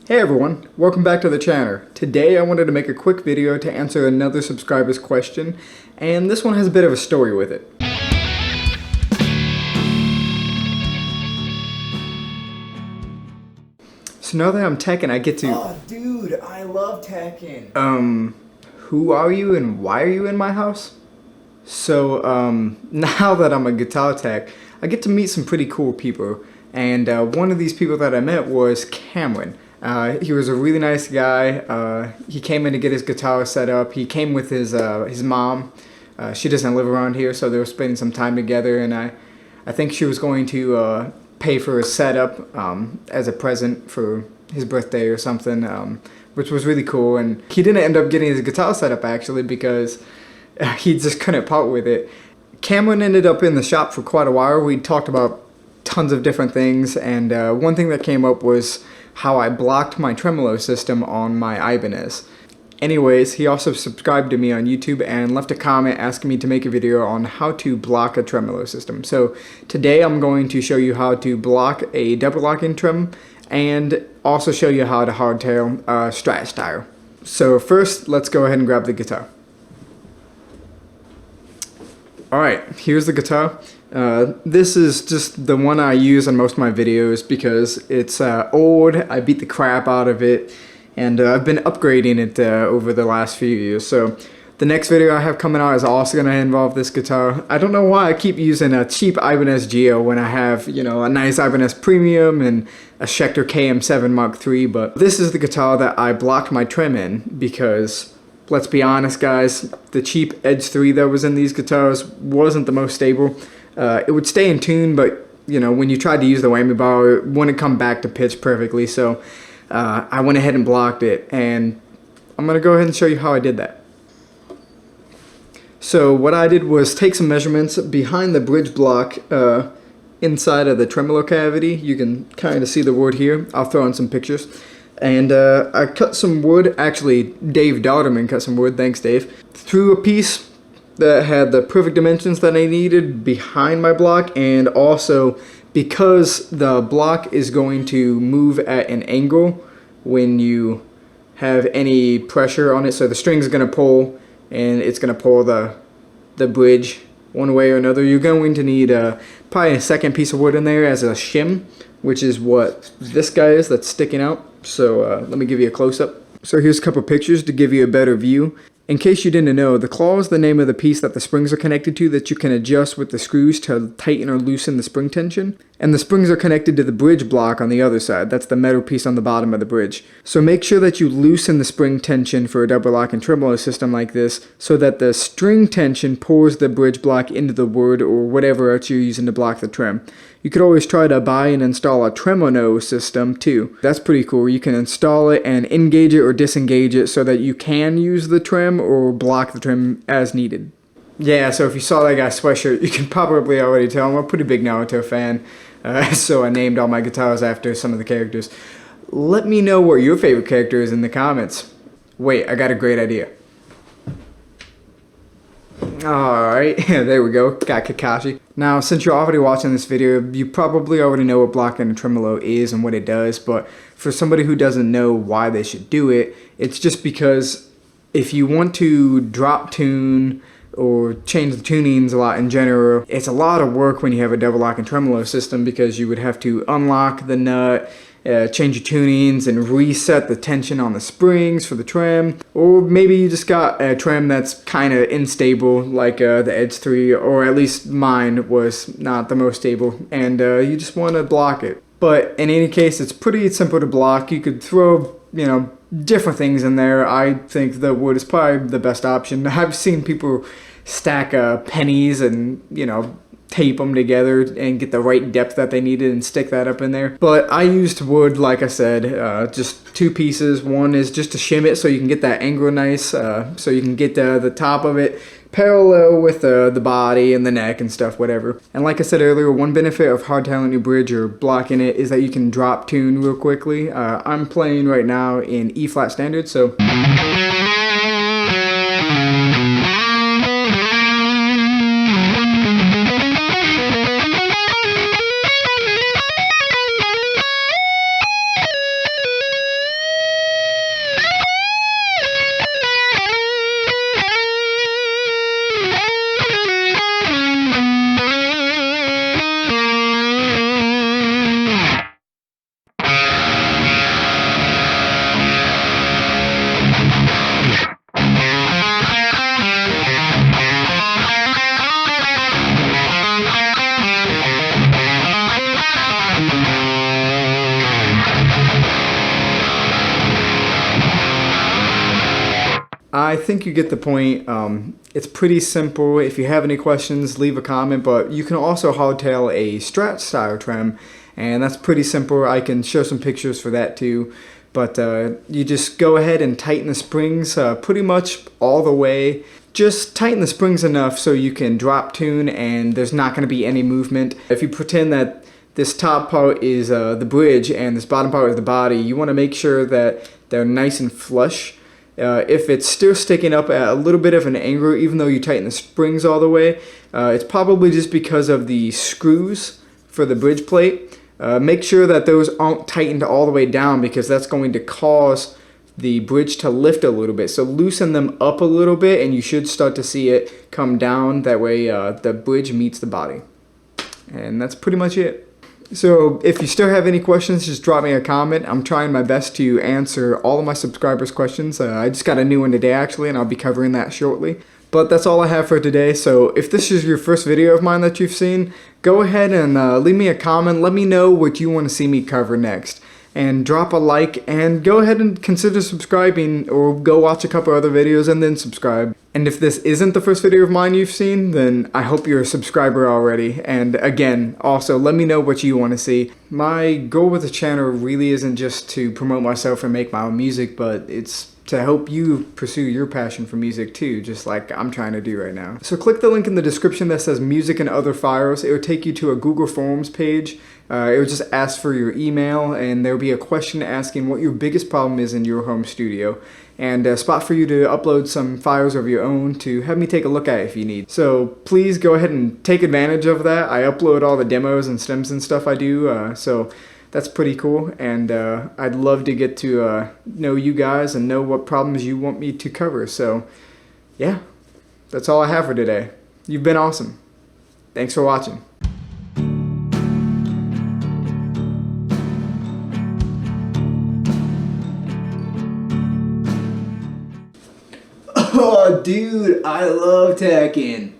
Hey everyone, welcome back to the channel. Today I wanted to make a quick video to answer another subscriber's question, and this one has a bit of a story with it. So now that I'm teching, I get to... Oh dude, I love teching. Who are you and why are you in my house? So, now that I'm a guitar tech, I get to meet some pretty cool people, and one of these people that I met was Cameron. He was a really nice guy. He came in to get his guitar set up. He came with his mom. She doesn't live around here, so they were spending some time together, and I think she was going to pay for his setup as a present for his birthday or something, which was really cool. And he didn't end up getting his guitar set up actually because he just couldn't part with it. Cameron ended up in the shop for quite a while. We talked about tons of different things, and one thing that came up was how I blocked my Tremolo system on my Ibanez. Anyways, he also subscribed to me on YouTube and left a comment asking me to make a video on how to block a Tremolo system. So today I'm going to show you how to block a double locking trem and also show you how to hardtail Strat style. So first, let's go ahead and grab the guitar. Alright, here's the guitar. This is just the one I use on most of my videos because it's old. I beat the crap out of it, and I've been upgrading it over the last few years. So the next video I have coming out is also going to involve this guitar. I don't know why I keep using a cheap Ibanez Geo when I have, you know, a nice Ibanez Premium and a Schecter KM7 Mark III, but this is the guitar that I blocked my trem in because, let's be honest guys, the cheap Edge 3 that was in these guitars wasn't the most stable. It would stay in tune, but you know, when you tried to use the whammy bar, it wouldn't come back to pitch perfectly. So I went ahead and blocked it, and I'm gonna go ahead and show you how I did that. So what I did was take some measurements behind the bridge block inside of the tremolo cavity. You can kind of see the wood here. I'll throw in some pictures. And I cut some wood. Actually, Dave Dauterman cut some wood. Thanks, Dave. Threw a piece that had the perfect dimensions that I needed behind my block, and also because the block is going to move at an angle when you have any pressure on it, so the string's going to pull and it's going to pull the bridge one way or another. You're going to need probably a second piece of wood in there as a shim, which is what this guy is that's sticking out. So let me give you a close-up. So here's a couple pictures to give you a better view. In case you didn't know, the claw is the name of the piece that the springs are connected to that you can adjust with the screws to tighten or loosen the spring tension. And the springs are connected to the bridge block on the other side. That's the metal piece on the bottom of the bridge. So make sure that you loosen the spring tension for a double lock and tremolo system like this so that the string tension pulls the bridge block into the wood or whatever else you're using to block the trem. You could always try to buy and install a Tremolo system too. That's pretty cool. You can install it and engage it or disengage it so that you can use the trem or block the trem as needed. Yeah, so if you saw that guy's sweatshirt, you can probably already tell I'm a pretty big Naruto fan. So I named all my guitars after some of the characters. Let me know what your favorite character is in the comments. Wait, I got a great idea. Alright, there we go, got Kakashi. Now, since you're already watching this video, you probably already know what blocking a tremolo is and what it does, but for somebody who doesn't know why they should do it, it's just because if you want to drop tune or change the tunings a lot in general, it's a lot of work when you have a double lock and tremolo system because you would have to unlock the nut, change your tunings and reset the tension on the springs for the trem, or maybe you just got a trem that's kind of unstable like the Edge 3, or at least mine was not the most stable, and you just want to block it. But in any case, it's pretty simple to block. You could throw, you know, different things in there. I think the wood is probably the best option. I've seen people stack pennies and, you know, tape them together and get the right depth that they needed and stick that up in there. But I used wood, like I said, just two pieces. One is just to shim it so you can get that angle nice, so you can get the top of it parallel with the body and the neck and stuff, whatever. And like I said earlier, one benefit of hardtailing your bridge or blocking it is that you can drop tune real quickly. I'm playing right now in E flat standard, so I think you get the point. It's pretty simple. If you have any questions, leave a comment, but you can also hardtail a Strat style trem, and that's pretty simple. I can show some pictures for that too. But you just go ahead and tighten the springs pretty much all the way. Just tighten the springs enough so you can drop tune and there's not going to be any movement. If you pretend that this top part is the bridge and this bottom part is the body, you want to make sure that they're nice and flush. If it's still sticking up at a little bit of an angle, even though you tighten the springs all the way, it's probably just because of the screws for the bridge plate. Make sure that those aren't tightened all the way down because that's going to cause the bridge to lift a little bit. So loosen them up a little bit and you should start to see it come down. That way the bridge meets the body. And that's pretty much it. So if you still have any questions, just drop me a comment. I'm trying my best to answer all of my subscribers' questions. I just got a new one today actually, and I'll be covering that shortly. But that's all I have for today. So if this is your first video of mine that you've seen, go ahead and leave me a comment. Let me know what you want to see me cover next. And drop a like and go ahead and consider subscribing or go watch a couple other videos and then subscribe. And if this isn't the first video of mine you've seen, then I hope you're a subscriber already. And again, also let me know what you want to see. My goal with the channel really isn't just to promote myself and make my own music, but it's to help you pursue your passion for music too, just like I'm trying to do right now. So click the link in the description that says music and other files. It will take you to a Google Forms page. It will just ask for your email and there will be a question asking what your biggest problem is in your home studio. And a spot for you to upload some files of your own to have me take a look at if you need. So please go ahead and take advantage of that. I upload all the demos and stems and stuff I do, so that's pretty cool, and I'd love to get to know you guys and know what problems you want me to cover. So yeah, that's all I have for today. You've been awesome. Thanks for watching. Oh, dude, I love tacking.